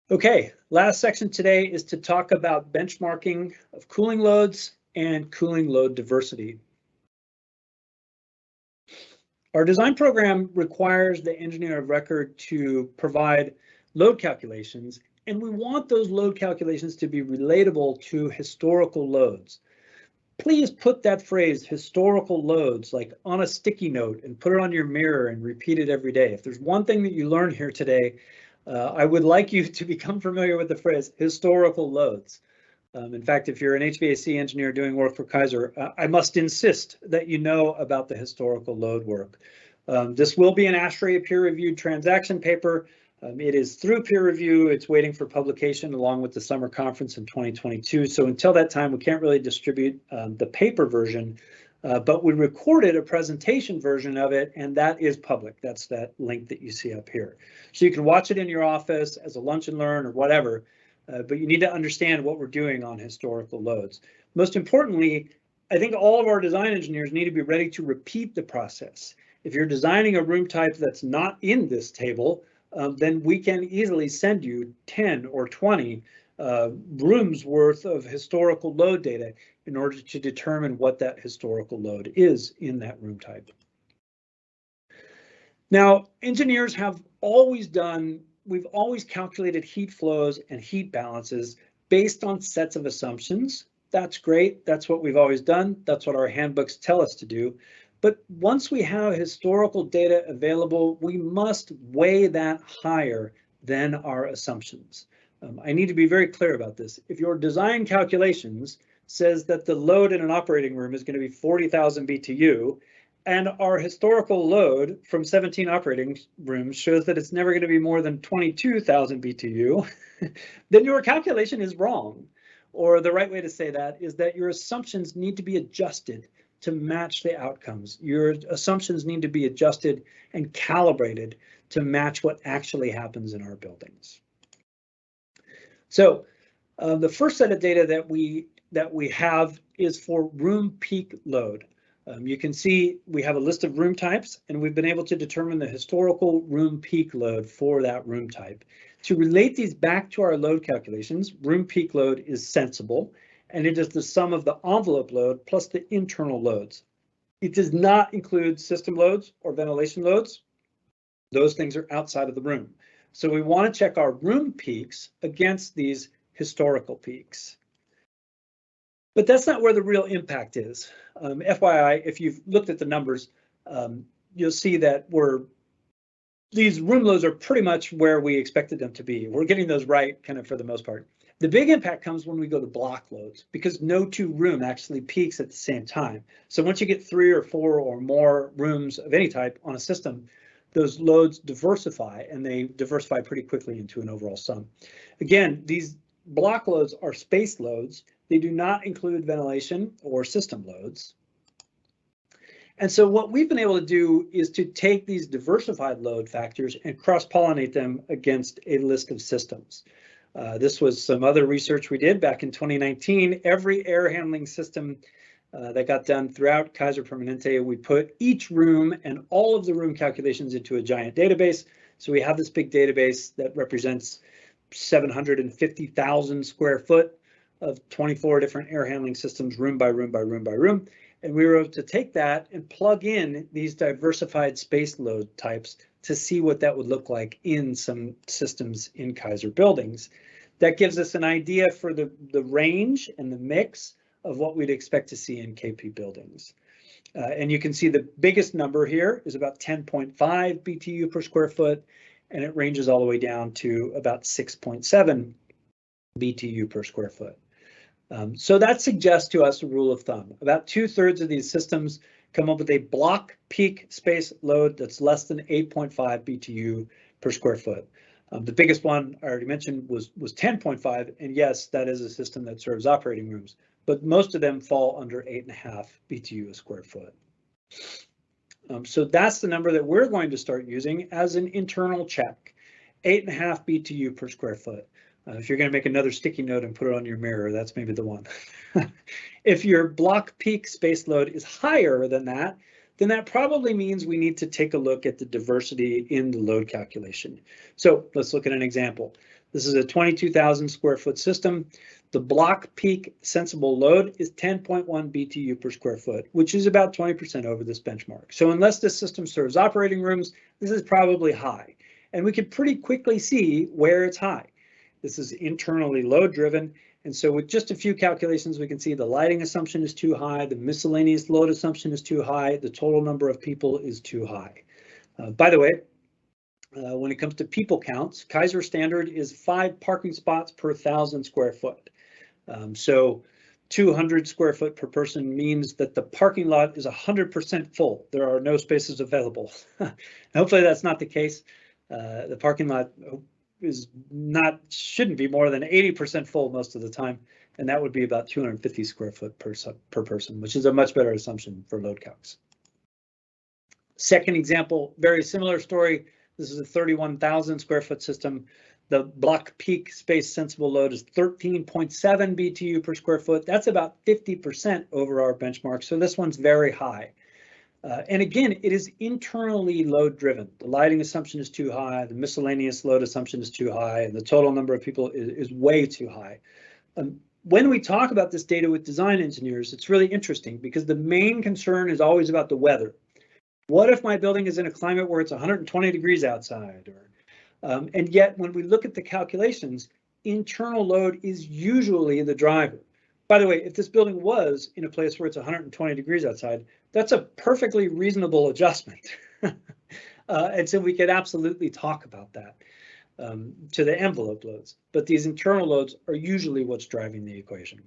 Okay, last section today is to talk about benchmarking of cooling loads and cooling load diversity. Our design program requires the engineer of record to provide load calculations, and we want those load calculations to be relatable to historical loads. Please put that phrase, historical loads, like on a sticky note and put it on your mirror and repeat it every day. If there's one thing that you learn here today, I would like you to become familiar with the phrase historical loads. In fact, if you're an HVAC engineer doing work for Kaiser, I must insist that you know about the historical load work. This will be an ASHRAE peer-reviewed transaction paper. It is through peer review. It's waiting for publication along with the summer conference in 2022. So until that time, we can't really distribute the paper version, but we recorded a presentation version of it, and that is public. That's that link that you see up here. So you can watch it in your office as a lunch and learn or whatever, but you need to understand what we're doing on historical loads. Most importantly, I think all of our design engineers need to be ready to repeat the process. If you're designing a room type that's not in this table, then we can easily send you 10 or 20 rooms worth of historical load data in order to determine what that historical load is in that room type. Now, engineers have always we've always calculated heat flows and heat balances based on sets of assumptions. That's great. That's what we've always done. That's what our handbooks tell us to do. But once we have historical data available, we must weigh that higher than our assumptions. I need to be very clear about this. If your design calculations says that the load in an operating room is going to be 40,000 BTU, and our historical load from 17 operating rooms shows that it's never going to be more than 22,000 BTU, then your calculation is wrong. Or the right way to say that is that your assumptions need to be adjusted to match the outcomes. Your assumptions need to be adjusted and calibrated to match what actually happens in our buildings. So the first set of data that we have is for room peak load. You can see we have a list of room types, and we've been able to determine the historical room peak load for that room type. To relate these back to our load calculations, room peak load is sensible, and it is the sum of the envelope load plus the internal loads. It does not include system loads or ventilation loads. Those things are outside of the room. So we want to check our room peaks against these historical peaks. But that's not where the real impact is. FYI, if you've looked at the numbers, you'll see that these room loads are pretty much where we expected them to be. We're getting those right kind of for the most part. The big impact comes when we go to block loads, because no two room actually peaks at the same time. So once you get 3 or 4 or more rooms of any type on a system, those loads diversify, and they diversify pretty quickly into an overall sum. Again, these block loads are space loads. They do not include ventilation or system loads. And so what we've been able to do is to take these diversified load factors and cross-pollinate them against a list of systems. This was some other research we did back in 2019. Every air handling system that got done throughout Kaiser Permanente, we put each room and all of the room calculations into a giant database. So we have this big database that represents 750,000 square foot of 24 different air handling systems, room by room by room by room. And we were able to take that and plug in these diversified space load types to see what that would look like in some systems in Kaiser buildings. That gives us an idea for the range and the mix of what we'd expect to see in KP buildings. And you can see the biggest number here is about 10.5 BTU per square foot, and it ranges all the way down to about 6.7 BTU per square foot. So that suggests to us a rule of thumb. About 2/3 of these systems come up with a block peak space load that's less than 8.5 BTU per square foot. The biggest one I already mentioned was 10.5, and yes, that is a system that serves operating rooms, but most of them fall under 8.5 BTU a square foot. So that's the number that we're going to start using as an internal check, 8.5 BTU per square foot. If you're going to make another sticky note and put it on your mirror, that's maybe the one. If your block peak space load is higher than that, then that probably means we need to take a look at the diversity in the load calculation. So let's look at an example. This is a 22,000 square foot system. The block peak sensible load is 10.1 BTU per square foot, which is about 20% over this benchmark. So unless this system serves operating rooms, this is probably high. And we can pretty quickly see where it's high. This is internally load driven. And so with just a few calculations, we can see the lighting assumption is too high, the miscellaneous load assumption is too high, the total number of people is too high. By the way, when it comes to people counts, Kaiser standard is 5 parking spots per 1,000 square foot. So 200 square foot per person means that the parking lot is 100% full. There are no spaces available. Hopefully that's not the case. The parking lot shouldn't be more than 80% full most of the time, and that would be about 250 square foot per person, which is a much better assumption for load calcs. Second example, very similar story. This is a 31,000 square foot system. The block peak space sensible load is 13.7 BTU per square foot. That's about 50% over our benchmark. So this one's very high. And again, it is internally load driven. The lighting assumption is too high. The miscellaneous load assumption is too high. And the total number of people is way too high. When we talk about this data with design engineers, it's really interesting because the main concern is always about the weather. What if my building is in a climate where it's 120 degrees outside? And yet, when we look at the calculations, internal load is usually the driver. By the way, if this building was in a place where it's 120 degrees outside, that's a perfectly reasonable adjustment. And so we could absolutely talk about that to the envelope loads. But these internal loads are usually what's driving the equation.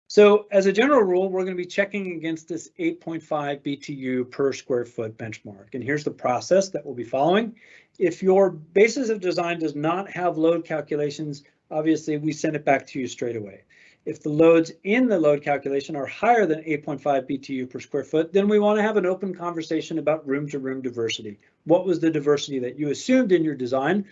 So as a general rule, we're going to be checking against this 8.5 BTU per square foot benchmark. And here's the process that we'll be following. If your basis of design does not have load calculations, obviously we send it back to you straight away. If the loads in the load calculation are higher than 8.5 BTU per square foot, then we want to have an open conversation about room-to-room diversity. What was the diversity that you assumed in your design?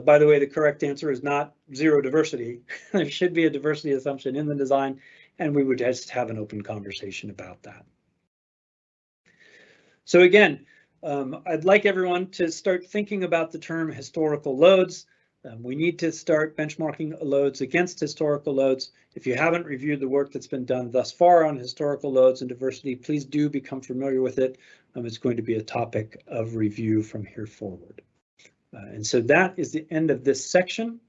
By the way, the correct answer is not zero diversity. There should be a diversity assumption in the design, and we would just have an open conversation about that. So again, I'd like everyone to start thinking about the term historical loads. We need to start benchmarking loads against historical loads. If you haven't reviewed the work that's been done thus far on historical loads and diversity, please do become familiar with it. It's going to be a topic of review from here forward. And so that is the end of this section.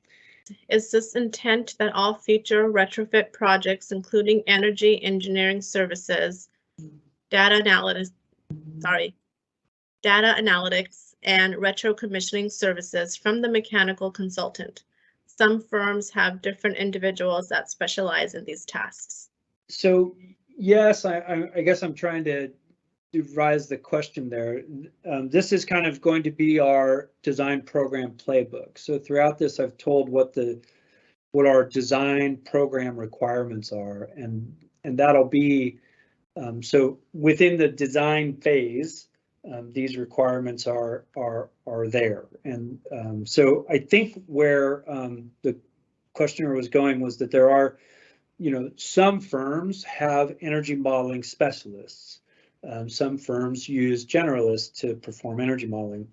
Is this intent that all future retrofit projects, including energy engineering services, data analytics, and retro commissioning services from the mechanical consultant? Some firms have different individuals that specialize in these tasks. So yes, I guess I'm trying to devise the question there. This is kind of going to be our design program playbook. So throughout this, I've told what our design program requirements are, and that'll be so within the design phase. These requirements are there, and so I think where the questioner was going was that there are, some firms have energy modeling specialists. Some firms use generalists to perform energy modeling.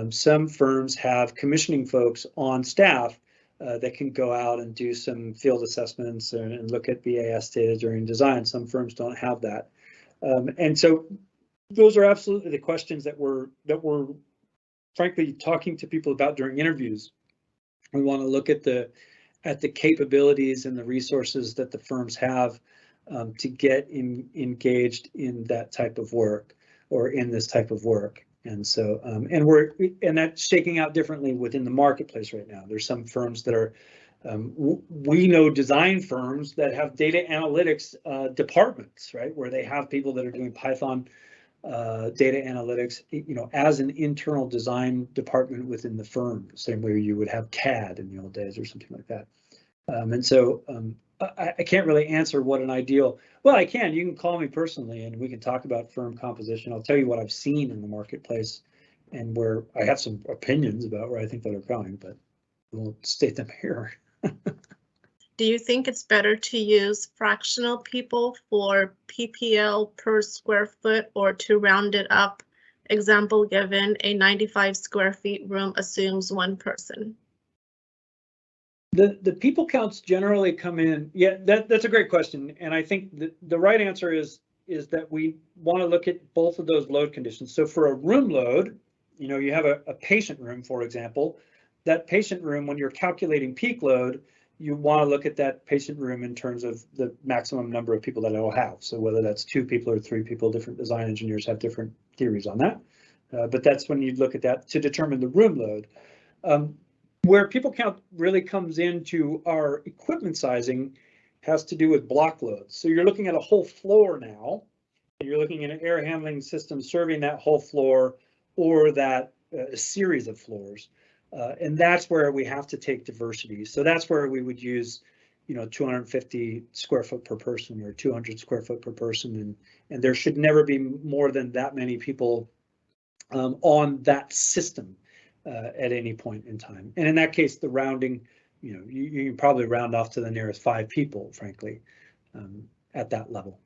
Some firms have commissioning folks on staff that can go out and do some field assessments and look at BAS data during design. Some firms don't have that, and so. Those are absolutely the questions that we're frankly talking to people about during interviews. We want to look at the capabilities and the resources that the firms have to get engaged in that type of work or in this type of work. And so and that's shaking out differently within the marketplace right now. There's some firms that are we know design firms that have data analytics departments, right, where they have people that are doing Python data analytics, as an internal design department within the firm, same way you would have CAD in the old days or something like that. And so I can't really answer what an ideal, well, I can, you can call me personally and we can talk about firm composition. I'll tell you what I've seen in the marketplace and where I have some opinions about where I think that are going, but I won't state them here. Do you think it's better to use fractional people for PPL per square foot or to round it up Example given, a 95 square feet room assumes 1 person. The people counts generally come in. Yeah, that's a great question. And I think the right answer is that we want to look at both of those load conditions. So for a room load, you have a patient room, for example. That patient room, when you're calculating peak load, you want to look at that patient room in terms of the maximum number of people that it'll have. So whether that's 2 people or 3 people, different design engineers have different theories on that. But that's when you look at that to determine the room load. Where people count really comes into our equipment sizing has to do with block loads. So you're looking at a whole floor now, and you're looking at an air handling system serving that whole floor or that series of floors. And that's where we have to take diversity. So that's where we would use, 250 square foot per person or 200 square foot per person. And there should never be more than that many people on that system at any point in time. And in that case, the rounding, you can probably round off to the nearest 5 people, frankly, at that level.